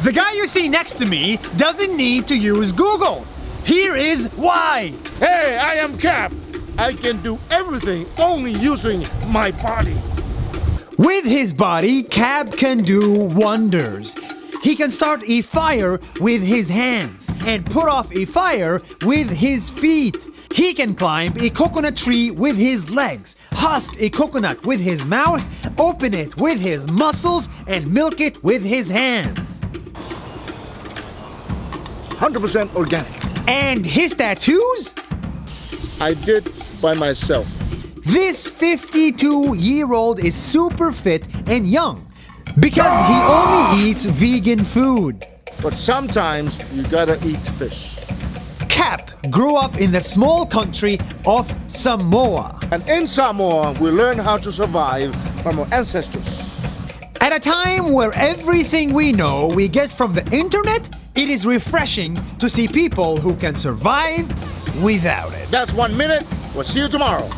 The guy you see next to me doesn't need to use Google. Here is why. Hey, I am Cap. I can do everything only using my body. With his body, Cab can do wonders. He can start a fire with his hands and put off a fire with his feet. He can climb a coconut tree with his legs, husk a coconut with his mouth, open it with his muscles, and milk it with his hands. 100% organic. And his tattoos? I did by myself. This 52-year-old is super fit and young because he only eats vegan food. But sometimes you gotta eat fish. Cap grew up in the small country of Samoa. And in Samoa, we learn how to survive from our ancestors. At a time where everything we know we get from the internet, it is refreshing to see people who can survive without it. That's 1 minute. We'll see you tomorrow.